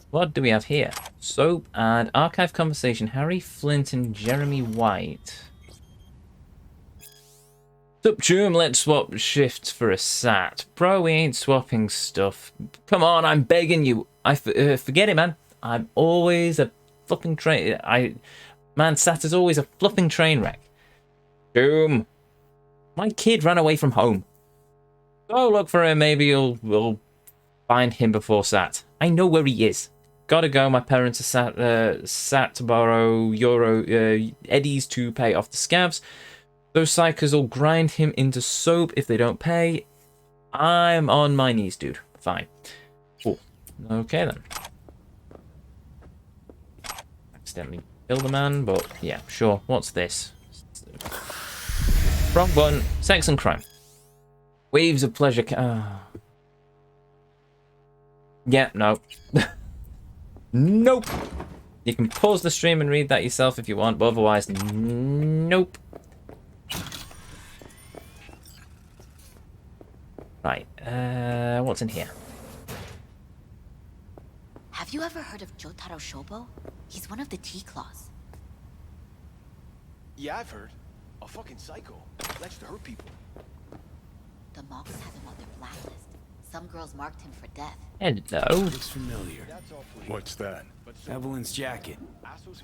What do we have here? Soap and archive conversation. Harry Flint and Jeremy White. Sup, chum, let's swap shifts for a sat. Bro, we ain't swapping stuff. Come on, I'm begging you. Forget it, man. I'm always a fluffing train. Man, sat is always a fluffing train wreck. Chum, my kid ran away from home. Go look for him. Maybe we'll find him before sat. I know where he is. Gotta go. My parents are sat to borrow eddies to pay off the scavs. Those psychers will grind him into soap if they don't pay. I'm on my knees, dude. Fine. Cool. Okay, then. Accidentally killed the man, but yeah, sure. What's this? Wrong button. Sex and crime. Waves of pleasure. Yeah, no. Nope. You can pause the stream and read that yourself if you want, but otherwise, nope. Right, what's in here? Have you ever heard of Jotaro Shobo? He's one of the T-Claws. Yeah, I've heard. A fucking psycho. Likes to hurt people. The monks had him on their blacklist. Some girls marked him for death. Hello. Looks familiar. What's that? Evelyn's jacket.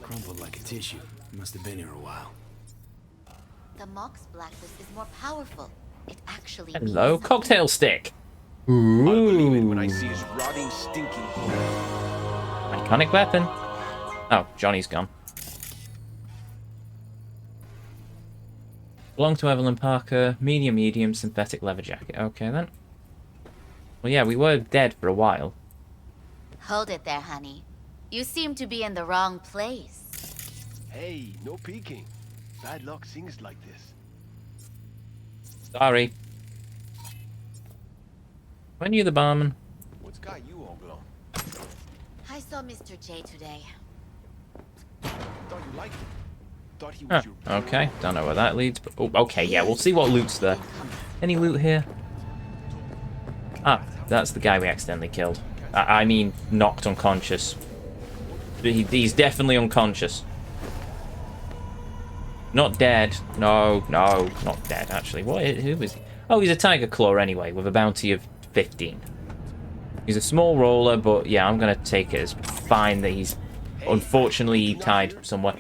Crumpled like a tissue. Must have been here a while. The monk's blacklist is more powerful. It actually Hello, means cocktail stick. I believe it Ooh. when I see his rotting, stinky. Iconic weapon. Oh, Johnny's gone. Belonged to Evelyn Parker. Medium, synthetic leather jacket. Okay, then. Well, yeah, we were dead for a while. Hold it there, honey. You seem to be in the wrong place. Hey, no peeking. Bad luck sings like this. Sorry. When you the barman? What's got you all blown? I saw Mr. J today. Thought you liked him. Thought he Huh, was your okay, don't know where that leads, but oh, okay, yeah, we'll see what loot's there. Any loot here? Ah, that's the guy we accidentally killed. I mean, knocked unconscious. He's definitely unconscious. Not dead. No, not dead, actually. Who is he? Oh, he's a tiger claw anyway, with a bounty of 15. He's a small roller, but yeah, I'm going to take it as fine that he's unfortunately tied somewhere.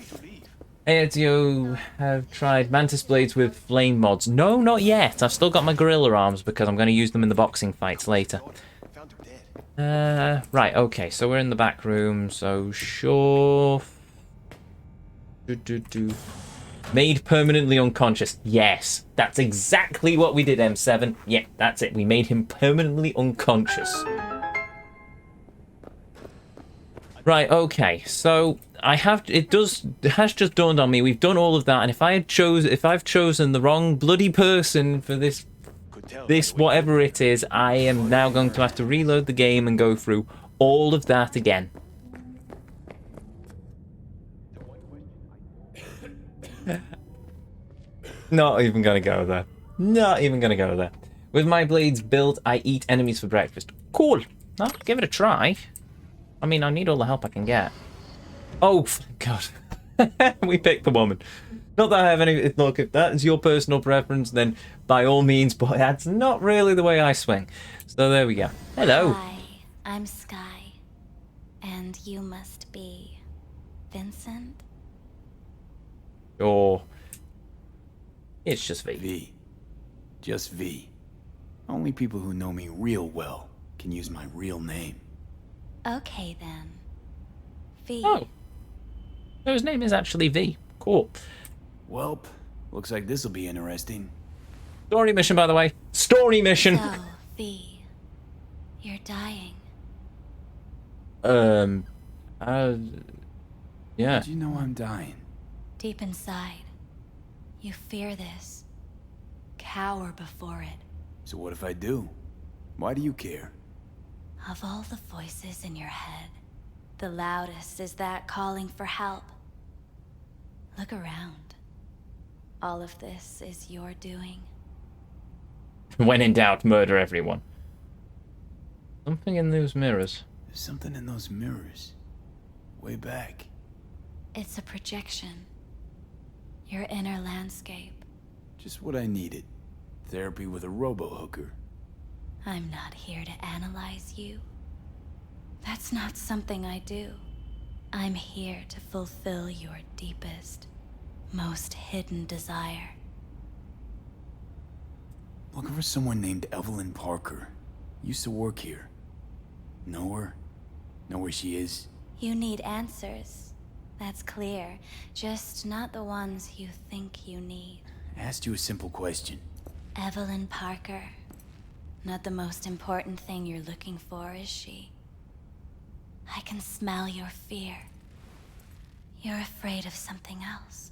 Hey, Ezio, have tried Mantis Blades with flame mods. No, not yet. I've still got my gorilla arms because I'm going to use them in the boxing fights later. found him dead. Right, okay, so we're in the back room, so sure. Made permanently unconscious. Yes, that's exactly what we did, M7. Yeah, that's it. We made him permanently unconscious. Right, okay, so it has just dawned on me. We've done all of that, and if I've chosen the wrong bloody person for this whatever it is, I am now going to have to reload the game and go through all of that again. Not even gonna go there. Not even gonna go there. With my blades built, I eat enemies for breakfast. Cool. I'll give it a try. I mean, I need all the help I can get. Oh, thank God. We picked the woman. Not that I have any... Look, if that is your personal preference, then by all means, but that's not really the way I swing. So there we go. Hello. Hi, I'm Sky. And you must be... Vincent? Or... It's just V. V. Just V. Only people who know me real well can use my real name. Okay then. V. Oh. So his name is actually V. Cool. Welp, looks like this'll be interesting. Story mission, by the way. Story mission! So, V. You're dying. Yeah. Did you know I'm dying? Deep inside, you fear this. Cower before it. So what if I do? Why do you care? Of all the voices in your head, the loudest is that calling for help. Look around. All of this is your doing. When in doubt, murder everyone. Something in those mirrors. There's something in those mirrors. Way back. It's a projection. Your inner landscape. Just what I needed. Therapy with a robo-hooker. I'm not here to analyze you. That's not something I do. I'm here to fulfill your deepest, most hidden desire. Looking for someone named Evelyn Parker. Used to work here. Know her? Know where she is? You need answers. That's clear. Just not the ones you think you need. I asked you a simple question. Evelyn Parker. Not the most important thing you're looking for, is she? I can smell your fear. You're afraid of something else.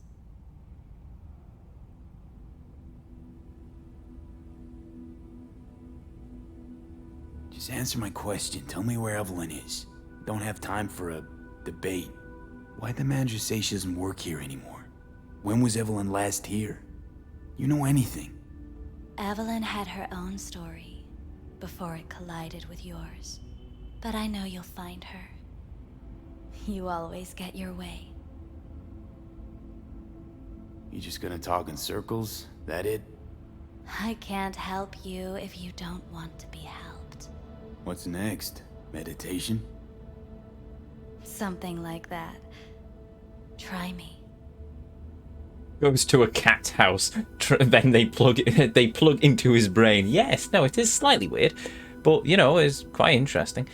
Just answer my question. Tell me where Evelyn is. Don't have time for a debate. Why'd the manager say she doesn't work here anymore? When was Evelyn last here? You know anything? Evelyn had her own story before it collided with yours. But I know you'll find her. You always get your way. You just gonna talk in circles? That it? I can't help you if you don't want to be helped. What's next? Meditation? Something like that. Try me. Goes to a cat house, then they plug into his brain. Yes, no, it is slightly weird, but you know, it's quite interesting.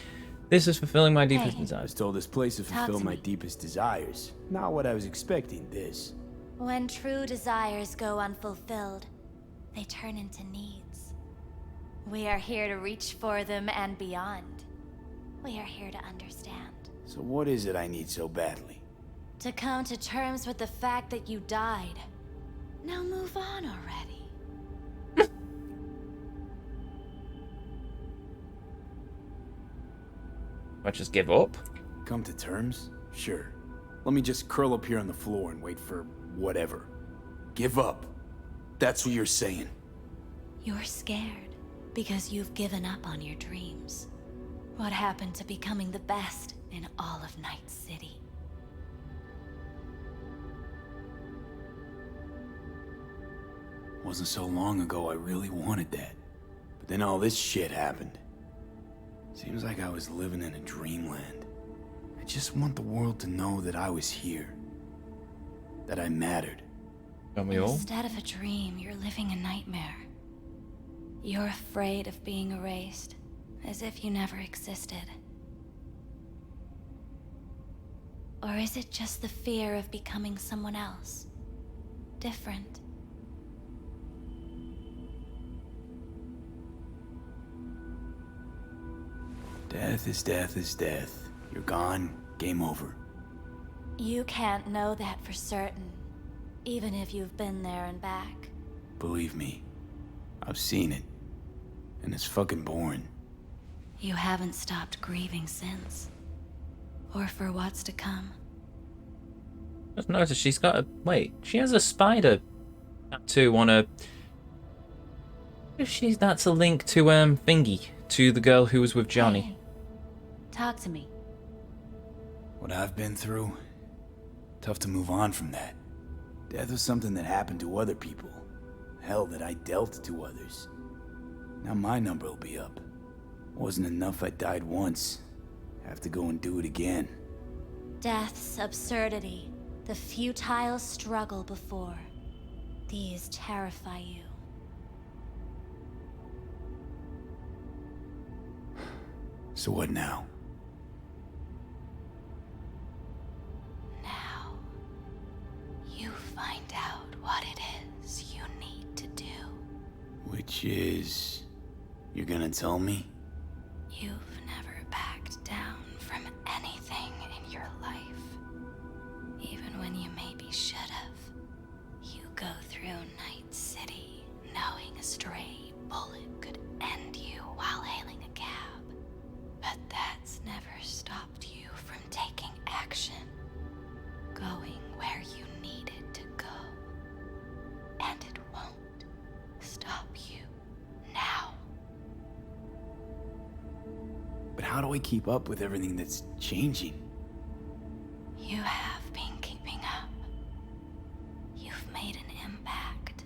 This is fulfilling my deepest Hey. I was desires. told this place to Talk fulfill to my me. deepest desires. Not what I was expecting, this. When true desires go unfulfilled, they turn into needs. We are here to reach for them and beyond. We are here to understand. So what is it I need so badly? To come to terms with the fact that you died. Now move on already. I just give up. Come to terms? Sure. Let me just curl up here on the floor and wait for whatever. Give up. That's what you're saying. You're scared because you've given up on your dreams. What happened to becoming the best in all of Night City? Wasn't so long ago I really wanted that. But then all this shit happened. Seems like I was living in a dreamland. I just want the world to know that I was here. That I mattered. Don't we all? Instead of a dream, you're living a nightmare. You're afraid of being erased, as if you never existed. Or is it just the fear of becoming someone else? Different. Death is death is death. You're gone, game over. You can't know that for certain, even if you've been there and back. Believe me, I've seen it. And it's fucking boring. You haven't stopped grieving since. Or for what's to come. Just notice she's got a wait. She has a spider tattoo on her. If she's that's a link to Thingy, to the girl who was with Johnny. Hey, talk to me. What I've been through, tough to move on from that. Death was something that happened to other people. Hell, that I dealt to others. Now my number will be up. Wasn't enough I died once. Have to go and do it again. Death's absurdity, the futile struggle before. These terrify you. So what now? Now, you find out what it is you need to do. Which is... You're gonna tell me? You've never backed down from anything in your life. Even when you maybe should have. You go through Night City knowing a stray bullet could end you while hailing a cab. But that's never stopped you from taking action. Going where you needed to go. And it won't stop you now. But how how do I keep up with everything that's changing? You have been keeping up. You've made an impact.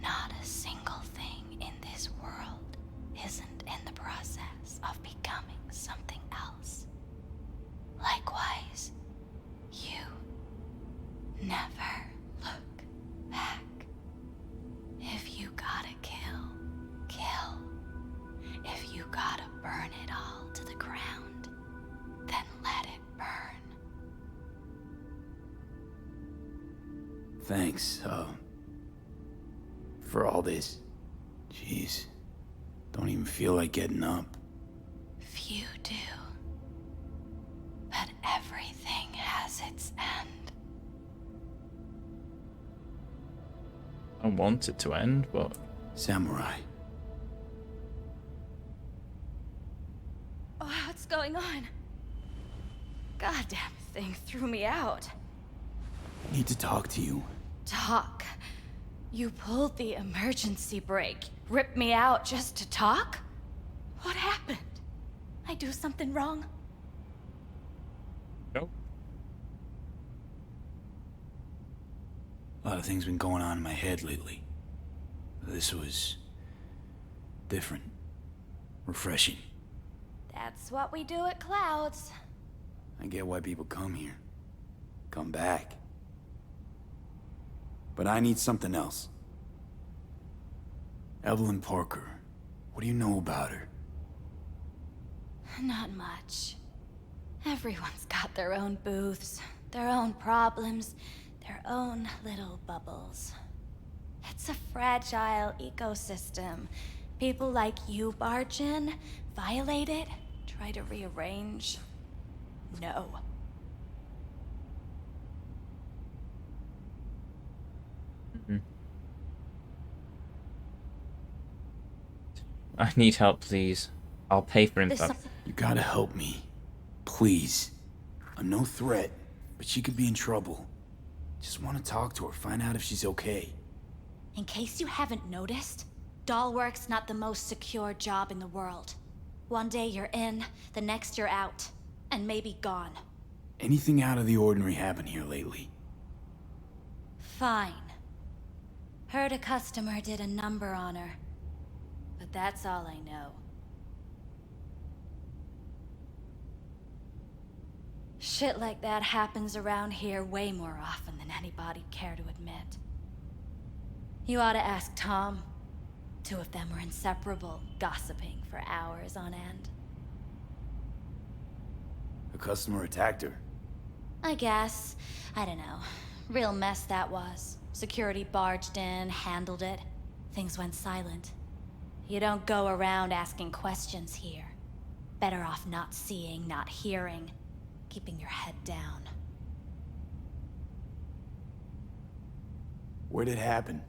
Not a single thing in this world isn't in the process of becoming something else. Likewise, you never look back. If you gotta kill, kill. If you gotta burn it all to the ground, then let it burn. Thanks, for all this. Jeez, don't even feel like getting up. Few do. But everything has its end. I want it to end, but... Samurai. Oh, what's going on? Goddamn thing threw me out. I need to talk to you. Talk? You pulled the emergency brake, ripped me out just to talk? What happened? I do something wrong? Nope. A lot of things been going on in my head lately. This was... different. Refreshing. That's what we do at Clouds. I get why people come here. Come back. But I need something else. Evelyn Parker. What do you know about her? Not much. Everyone's got their own booths, their own problems, their own little bubbles. It's a fragile ecosystem. People like you barge in, violate it, try to rearrange. No. I need help, please. I'll pay for info. You gotta help me. Please. I'm no threat, but she could be in trouble. Just want to talk to her, find out if she's okay. In case you haven't noticed, doll work's not the most secure job in the world. One day you're in, the next you're out, and maybe gone. Anything out of the ordinary happen here lately? Fine. Heard a customer did a number on her. But that's all I know. Shit like that happens around here way more often than anybody'd care to admit. You ought to ask Tom. Two of them were inseparable, gossiping for hours on end. A customer attacked her. I guess. I don't know. Real mess that was. Security barged in, handled it. Things went silent. You don't go around asking questions here. Better off not seeing, not hearing. Keeping your head down. Where'd it happen?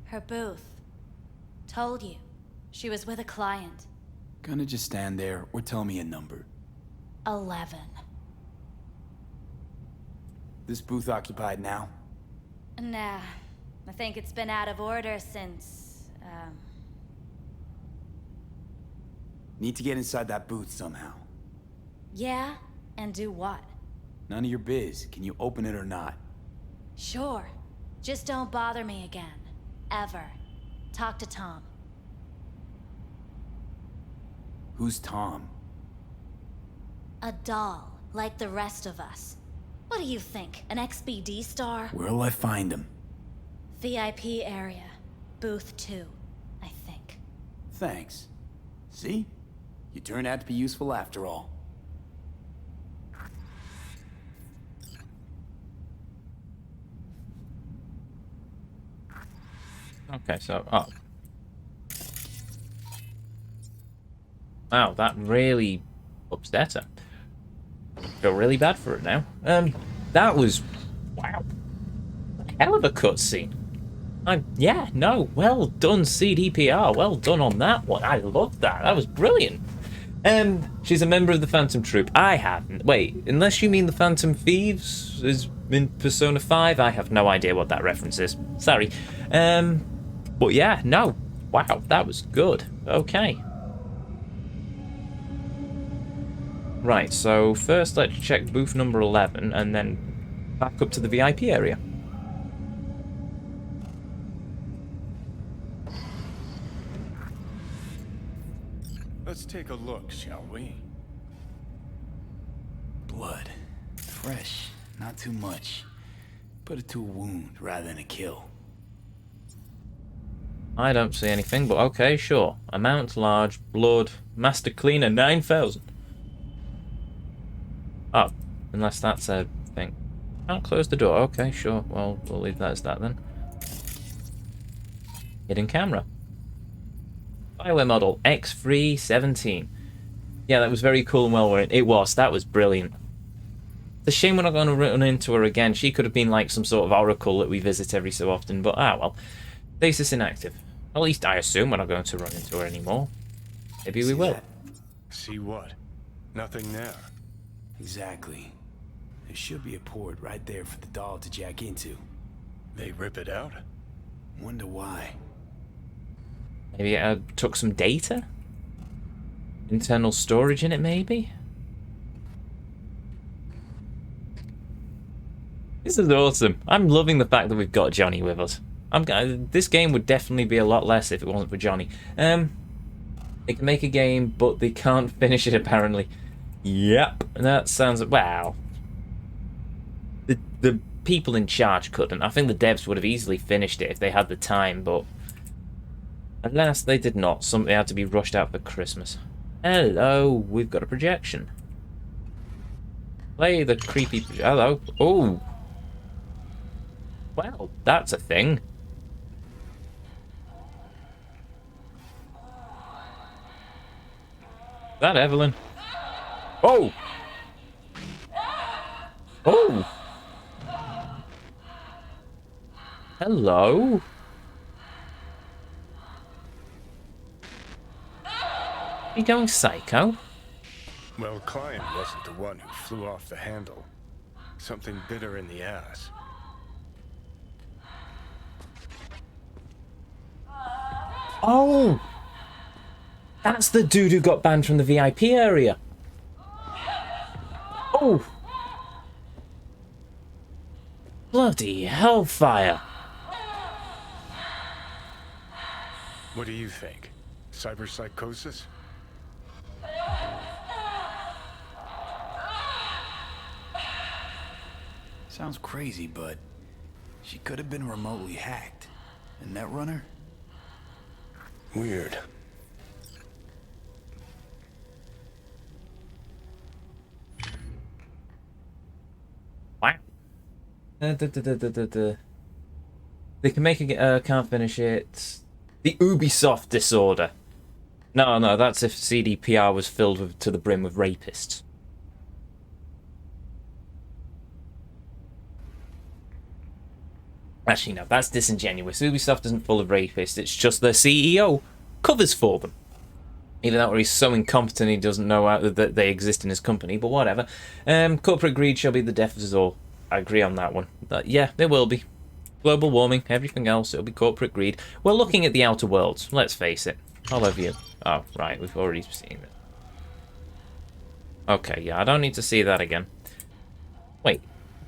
Her booth. Told you. She was with a client. Gonna just stand there or tell me a number. 11. This booth occupied now? Nah. I think it's been out of order since, Need to get inside that booth somehow. Yeah? And do what? None of your biz. Can you open it or not? Sure. Just don't bother me again. Ever. Talk to Tom. Who's Tom? A doll, like the rest of us. What do you think, an XBD star? Where'll I find him? VIP area. Booth 2, I think. Thanks. See? You turned out to be useful after all. Okay, so... oh. Wow, that really upset her. Feel really bad for it now. That was... wow. Hell of a cutscene. Yeah, no, well done CDPR. Well done on that one. I loved that. That was brilliant. She's a member of the Phantom Troop. I haven't. Wait, unless you mean the Phantom Thieves is in Persona 5, I have no idea what that reference is. Sorry. But yeah, no. Wow, that was good. Okay. Right, so first let's check booth number 11 and then back up to the VIP area. Let's take a look, shall we? Blood. Fresh. Not too much. Put it to a wound rather than a kill. I don't see anything, but okay, sure. Amount large, blood, master cleaner 9,000. Oh, unless that's a thing. Can't close the door. Okay, sure. Well, we'll leave that as that then. Hidden camera. Bioware model X317. Yeah, that was very cool and well written. It was. That was brilliant. It's a shame we're not going to run into her again. She could have been like some sort of oracle that we visit every so often, but well. Status inactive. At least I assume we're not going to run into her anymore. Maybe we will. See what? Nothing there. Exactly. There should be a port right there for the doll to jack into. They rip it out? Wonder why. Maybe it took some data? Internal storage in it, maybe? This is awesome. I'm loving the fact that we've got Johnny with us. This game would definitely be a lot less if it wasn't for Johnny. They can make a game, but they can't finish it, apparently. Yep. That sounds... Wow. The people in charge couldn't. I think the devs would have easily finished it if they had the time, but... Alas, they did not. Something had to be rushed out for Christmas. Hello, we've got a projection. Play the creepy... Hello. Oh. Well, that's a thing. Is that Evelyn? Oh! Oh! Hello? Are you going psycho? Well, Klein wasn't the one who flew off the handle. Something bit her in the ass. Oh! That's the dude who got banned from the VIP area. Oh! Bloody hellfire. What do you think? Cyberpsychosis? Sounds crazy, but she could have been remotely hacked. A netrunner? Weird. Wow. They can make a can't finish it. The Ubisoft disorder. No, that's if CDPR was filled with, to the brim with rapists. Actually, no, that's disingenuous. Ubisoft isn't full of rapists. It's just their CEO covers for them. Either that or he's so incompetent he doesn't know that they exist in his company, but whatever. Corporate greed shall be the death of us all. I agree on that one. But yeah, there will be. Global warming, everything else, it'll be corporate greed. We're looking at the outer worlds, let's face it. I'll have you. Oh, right, we've already seen it. Okay, yeah, I don't need to see that again. Wait,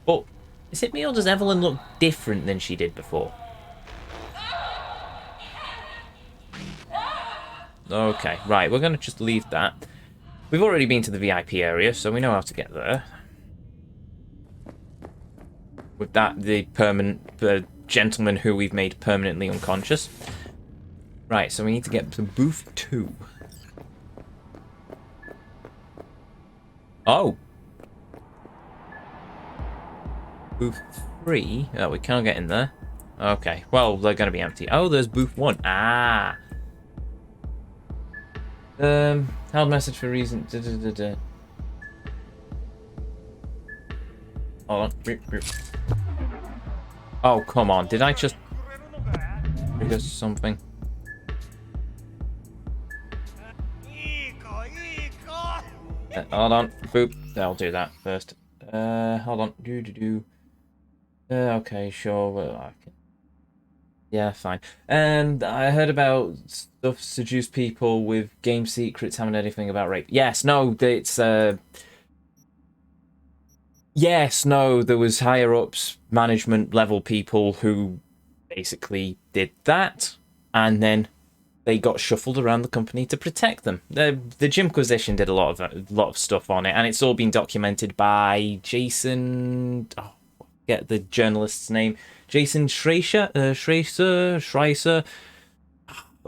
but is it me or does Evelyn look different than she did before? Okay, right, we're going to just leave that. We've already been to the VIP area, so we know how to get there. With that, the gentleman who we've made permanently unconscious. Right, so we need to get to booth 2. Oh! Booth 3? Oh, we can't get in there. Okay, well, they're going to be empty. Oh, there's booth 1. Ah! Held message for reason. Hold on. Oh, come on. Did I just trigger something? Hold on. Boop. I'll do that first. Hold on. Okay, sure. Well, I can... Yeah, fine. And I heard about stuff seduce people with game secrets. Haven't heard anything about rape. Yes, no, it's Yes, no, there was higher ups, management level people who basically did that, and then they got shuffled around the company to protect them. The Jimquisition did a lot of stuff on it, and it's all been documented by Jason. Oh, get the journalist's name, Jason Schreiser.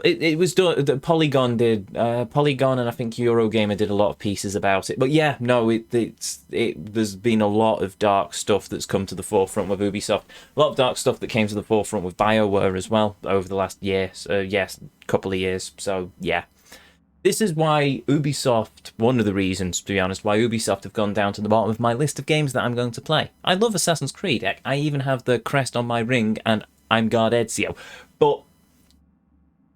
It was done. Polygon did. Polygon and I think Eurogamer did a lot of pieces about it. But yeah, no, there's been a lot of dark stuff that's come to the forefront with Ubisoft. A lot of dark stuff that came to the forefront with BioWare as well over the last year. Yes, couple of years. So yeah, this is why Ubisoft. One of the reasons, to be honest, why Ubisoft have gone down to the bottom of my list of games that I'm going to play. I love Assassin's Creed. I even have the crest on my ring, and I'm GuardEzio. But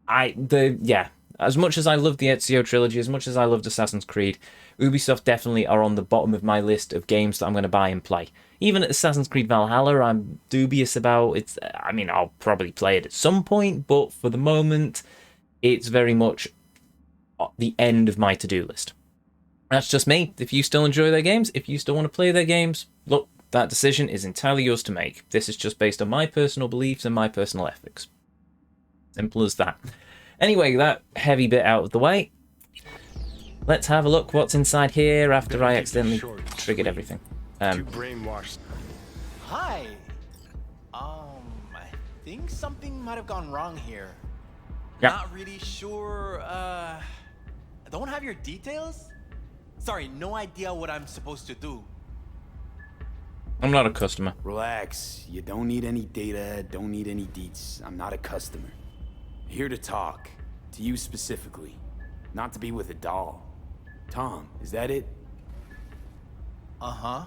as much as I love the Ezio trilogy, as much as I loved Assassin's Creed, Ubisoft definitely are on the bottom of my list of games that I'm going to buy and play. Even Assassin's Creed Valhalla, I'm dubious about. I mean, I'll probably play it at some point, but for the moment, it's very much the end of my to-do list. That's just me. If you still enjoy their games, if you still want to play their games, look, that decision is entirely yours to make. This is just based on my personal beliefs and my personal ethics. Simple as that. Anyway, that heavy bit out of the way. Let's have a look what's inside here after I accidentally triggered everything. You brainwashed. Hi. I think something might have gone wrong here. Yeah. Not really sure. I don't have your details. Sorry, no idea what I'm supposed to do. I'm not a customer. Relax. You don't need any data, don't need any deets. I'm not a customer. Here to talk. To you specifically. Not to be with a doll. Tom, is that it? Uh-huh.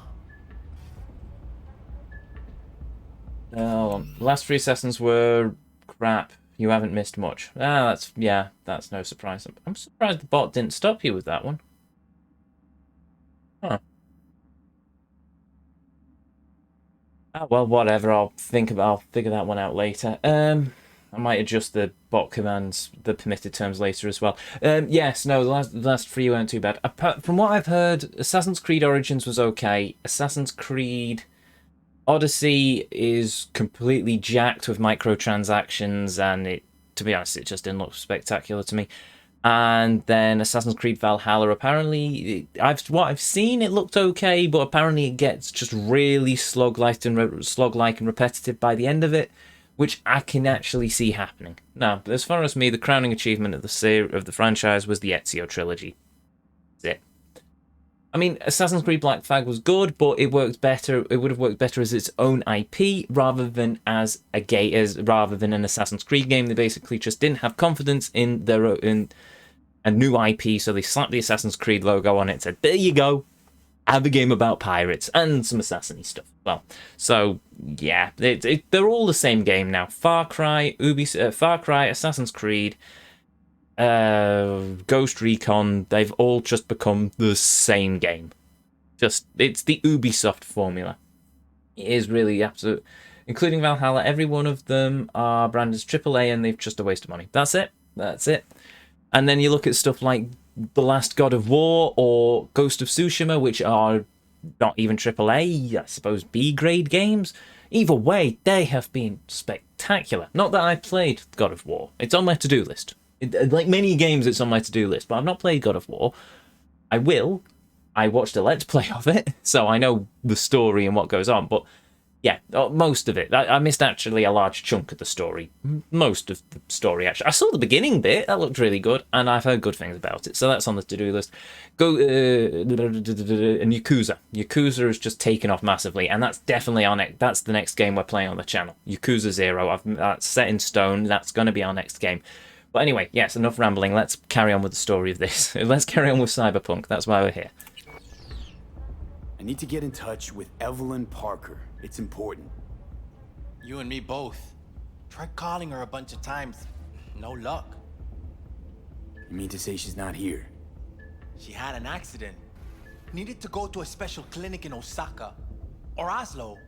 The last 3 sessions were crap. You haven't missed much. That's no surprise. I'm surprised the bot didn't stop you with that one. Huh. Well, whatever. I'll figure that one out later. I might adjust the bot commands, the permitted terms later as well. Yes, no, the last 3 weren't too bad. From what I've heard, Assassin's Creed Origins was okay. Assassin's Creed Odyssey is completely jacked with microtransactions, and to be honest, it just didn't look spectacular to me. And then Assassin's Creed Valhalla, apparently, what I've seen, it looked okay, but apparently it gets just really slog-like and repetitive by the end of it, which I can actually see happening. Now, as far as me, the crowning achievement of the franchise was the Ezio trilogy. That's it. I mean, Assassin's Creed Black Flag was good, but it worked better. It would have worked better as its own IP rather than as an Assassin's Creed game. They basically just didn't have confidence in a new IP, so they slapped the Assassin's Creed logo on it and said, "There you go, have a game about pirates and some assassin-y stuff." Well, so yeah, they're all the same game now. Far Cry, Assassin's Creed, Ghost Recon, they've all just become the same game. It's the Ubisoft formula. It is really absolute, including Valhalla. Every one of them are branded as AAA, and they're just a waste of money. That's it. And then you look at stuff like The Last God of War or Ghost of Tsushima, which are not even AAA, I suppose B-grade games. Either way, they have been spectacular. Not that I played God of War. It's on my to-do list. Like many games, it's on my to-do list, but I've not played God of War. I will. I watched a Let's Play of it, so I know the story and what goes on, but yeah, most of it. I missed actually a large chunk of the story. Most of the story, actually. I saw the beginning bit. That looked really good, and I've heard good things about it, so that's on the to-do list. And Yakuza. Yakuza has just taken off massively, and that's definitely that's the next game we're playing on the channel. Yakuza 0. That's set in stone. That's going to be our next game. But anyway, yes, enough rambling. Let's carry on with the story of this. Let's carry on with Cyberpunk. That's why we're here. I need to get in touch with Evelyn Parker. It's important. You and me both. Tried calling her a bunch of times. No luck. You mean to say she's not here? She had an accident. Needed to go to a special clinic in Osaka. Or Oslo.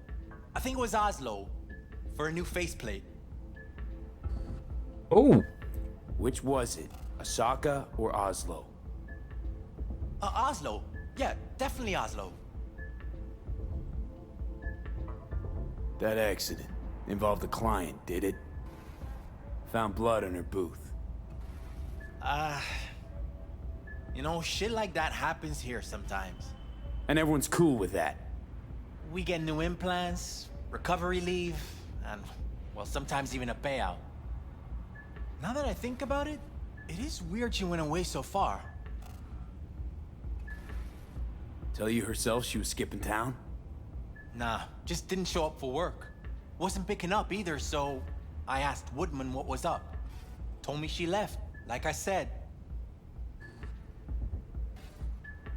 I think it was Oslo. For a new faceplate. Oh. Which was it? Osaka or Oslo? Oslo. Yeah, definitely Oslo. That accident involved a client, did it? Found blood in her booth. You know, shit like that happens here sometimes. And everyone's cool with that. We get new implants, recovery leave, and, well, sometimes even a payout. Now that I think about it, it is weird she went away so far. Tell you herself she was skipping town? Nah, just didn't show up for work. Wasn't picking up either, so I asked Woodman what was up. Told me she left, like I said.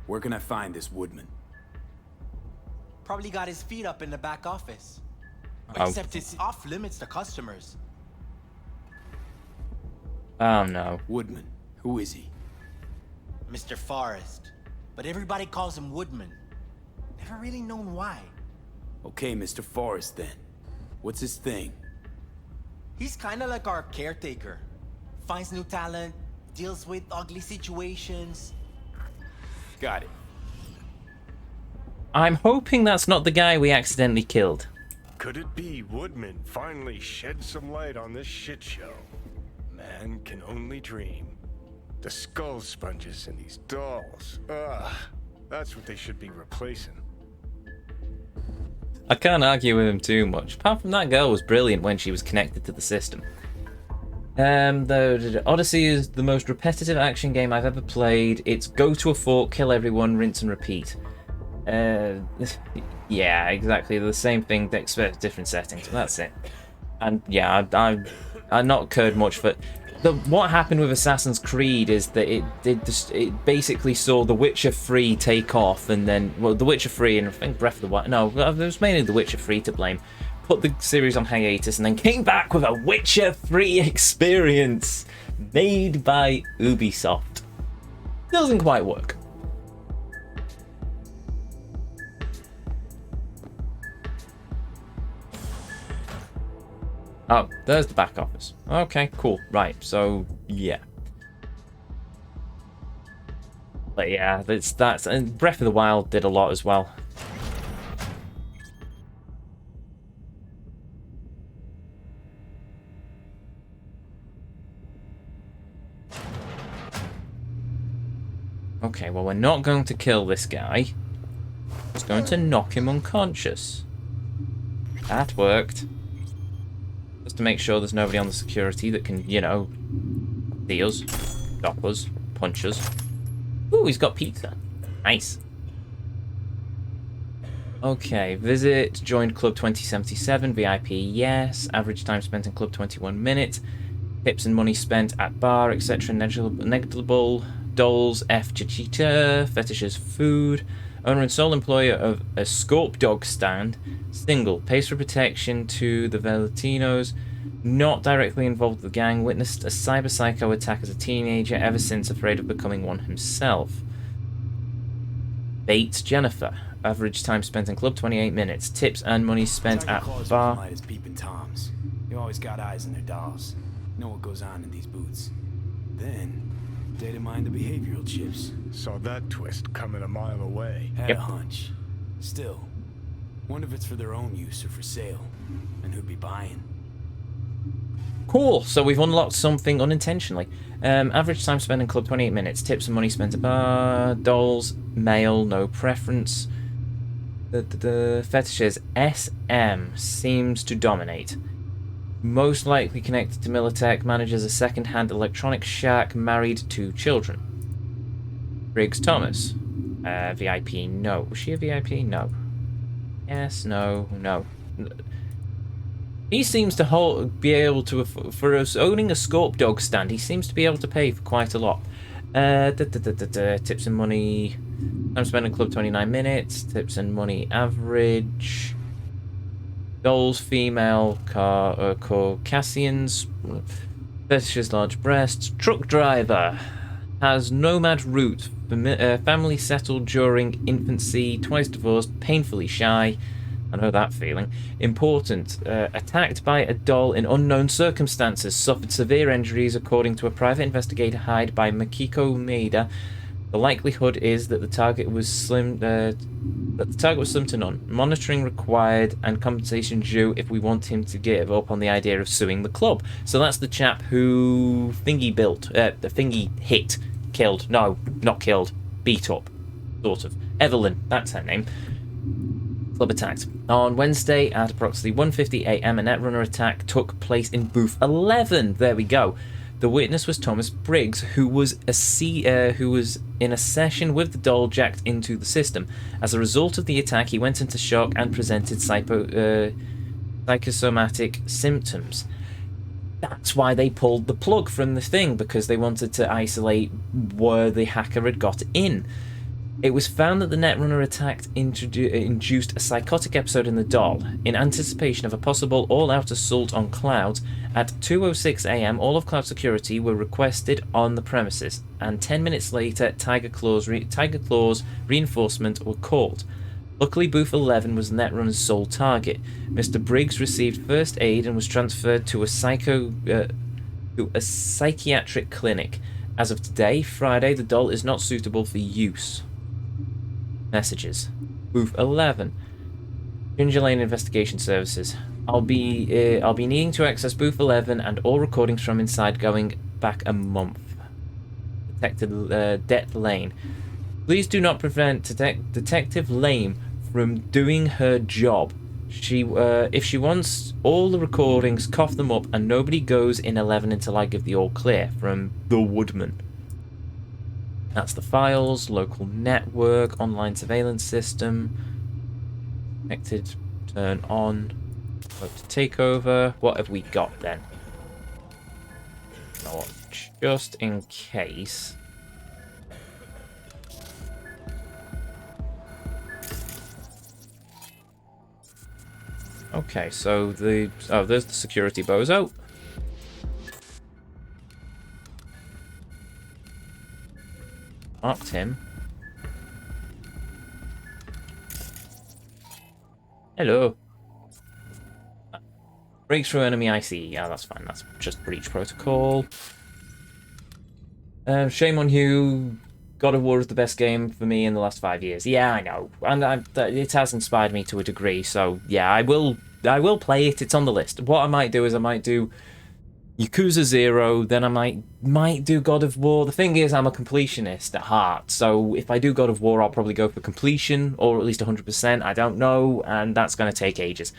Where can I find this Woodman? Probably got his feet up in the back office. Oh. Except it's off limits to customers. Oh no. Woodman. Who is he? Mr. Forrest. But everybody calls him Woodman. Never really known why. Okay, Mr. Forrest then. What's his thing? He's kinda like our caretaker. Finds new talent, deals with ugly situations. Got it. I'm hoping that's not the guy we accidentally killed. Could it be Woodman finally shed some light on this shit show? Man can only dream. The skull sponges and these dolls. Ugh. That's what they should be replacing. I can't argue with him too much. Apart from that girl was brilliant when she was connected to the system. Though Odyssey is the most repetitive action game I've ever played. It's go to a fort, kill everyone, rinse and repeat. Yeah, exactly the same thing, except different settings. That's it. And yeah, I've not cared much for. What happened with Assassin's Creed is that it basically saw The Witcher 3 take off, and then, well, The Witcher 3 and I think Breath of the Wild. No, it was mainly The Witcher 3 to blame. Put the series on hiatus, and then came back with a Witcher 3 experience made by Ubisoft. Doesn't quite work. Oh, there's the back office. Okay, cool. Right, so yeah. But yeah, that's and Breath of the Wild did a lot as well. Okay, well, we're not going to kill this guy. Just going to knock him unconscious. That worked. Just to make sure there's nobody on the security that can, you know, see us, stop us, punch us. Ooh, he's got pizza. Nice. Okay, visit, joined Club 2077, VIP, yes. Average time spent in Club 21 minutes. Tips and money spent at bar, etc. Negligible. Dolls, F. Chichita, fetishes, food. Owner and sole employer of a Scorp dog stand. Single. Pays for protection to the Valentinos. Not directly involved with the gang. Witnessed a cyber psycho attack as a teenager. Ever since afraid of becoming one himself. Bates Jennifer. Average time spent in club 28 minutes. Tips and money spent at bar. Light as peeping toms. You always got eyes on their dolls. Know what goes on in these booths. Then data mine the behavioral chips. Saw that twist coming a mile away. Had a hunch. Still, wonder if it's for their own use or for sale, and who'd be buying. Cool, so we've unlocked something unintentionally. Average time spent in club 28 minutes. Tips and money spent at bar. Dolls, male, no preference. The fetishes, SM seems to dominate. Most likely connected to Militech, manages a second-hand electronics shack, married 2 children. Briggs Thomas. VIP, no. Was she a VIP? No. Yes, no, no. He seems to be able to, for us owning a Scorp dog stand, he seems to be able to pay for quite a lot. Tips and money. I'm spending club 29 minutes. Tips and money average. Dolls, female, Caucasians, fetishes, large breasts. Truck driver has nomad route. Family settled during infancy. Twice divorced. Painfully shy. I know that feeling. Important. Attacked by a doll in unknown circumstances. Suffered severe injuries according to a private investigator hired by Makiko Maeda. The likelihood is that the target was But the target was something on. Monitoring required and compensation due if we want him to give up on the idea of suing the club. So that's the chap who Thingy built, the Thingy hit, killed. No, not killed, beat up, sort of. Evelyn, that's her name. Club attacked. On Wednesday at approximately 1:50 a.m. a Netrunner attack took place in booth 11. There we go. The witness was Thomas Briggs, who was in a session with the doll jacked into the system. As a result of the attack, he went into shock and presented psychosomatic symptoms. That's why they pulled the plug from the thing, because they wanted to isolate where the hacker had got in. It was found that the Netrunner attack induced a psychotic episode in the doll. In anticipation of a possible all-out assault on Cloud, at 2:06 a.m. all of Cloud security were requested on the premises, and 10 minutes later Tiger Claws reinforcement were called. Luckily, Booth 11 was Netrunner's sole target. Mr. Briggs received first aid and was transferred to a psychiatric clinic. As of today, Friday, the doll is not suitable for use. Messages. Booth 11. Ginger Lane Investigation Services. I'll be needing to access Booth 11 and all recordings from inside going back a month. Detective Det Lane. Please do not prevent Detective Lane from doing her job. If she wants all the recordings, cough them up, and nobody goes in 11 until I give the all clear. From the Woodman. That's the files, local network, online surveillance system. Connected, turn on. Vote to take over. What have we got then? You know what? Just in case. Okay, so there's the security bozo. Marked him. Hello. Breaks through enemy IC. Yeah, that's fine. That's just breach protocol. Shame on you. God of War is the best game for me in the last 5 years. Yeah, I know, and it has inspired me to a degree. So yeah, I will play it. It's on the list. What I might do is I might do Yakuza 0, then I might do God of War. The thing is, I'm a completionist at heart, so if I do God of War, I'll probably go for completion, or at least 100%, I don't know, and that's going to take ages.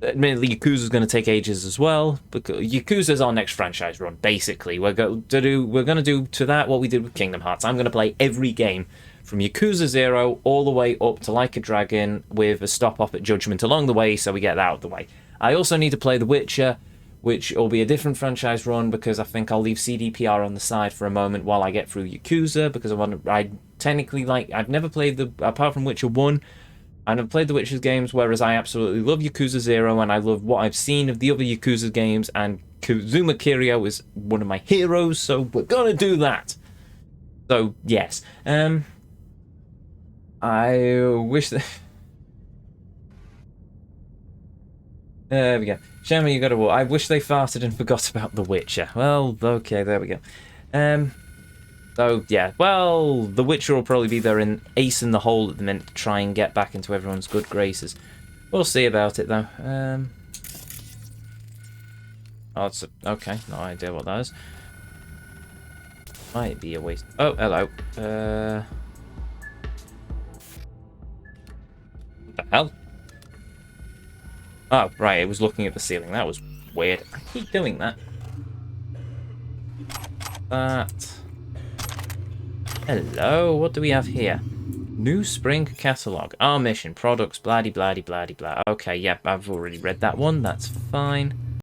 Admittedly, Yakuza's going to take ages as well, because Yakuza's our next franchise run, basically. We're going to do to that what we did with Kingdom Hearts. I'm going to play every game, from Yakuza 0 all the way up to Like a Dragon, with a stop-off at Judgment along the way, so we get that out of the way. I also need to play The Witcher, which will be a different franchise run, because I think I'll leave CDPR on the side for a moment while I get through Yakuza, because I've never played apart from Witcher 1, I never played the Witcher games, whereas I absolutely love Yakuza 0, and I love what I've seen of the other Yakuza games, and Kazuma Kiryu is one of my heroes, so we're gonna do that. So, yes. I wish that... There we go. Shammy, you got a war. I wish they farted and forgot about The Witcher. Well, okay, there we go. So, yeah. Well, The Witcher will probably be there in ace in the hole at the minute to try and get back into everyone's good graces. We'll see about it, though. Oh, it's okay. No idea what that is. Might be a waste. Oh, hello. What the hell? Oh, right, it was looking at the ceiling. That was weird. I keep doing that. Hello, what do we have here? New Spring Catalogue. Our mission, products, blah-de-blah-de-blah-de-blah. Okay, yep, I've already read that one. That's fine.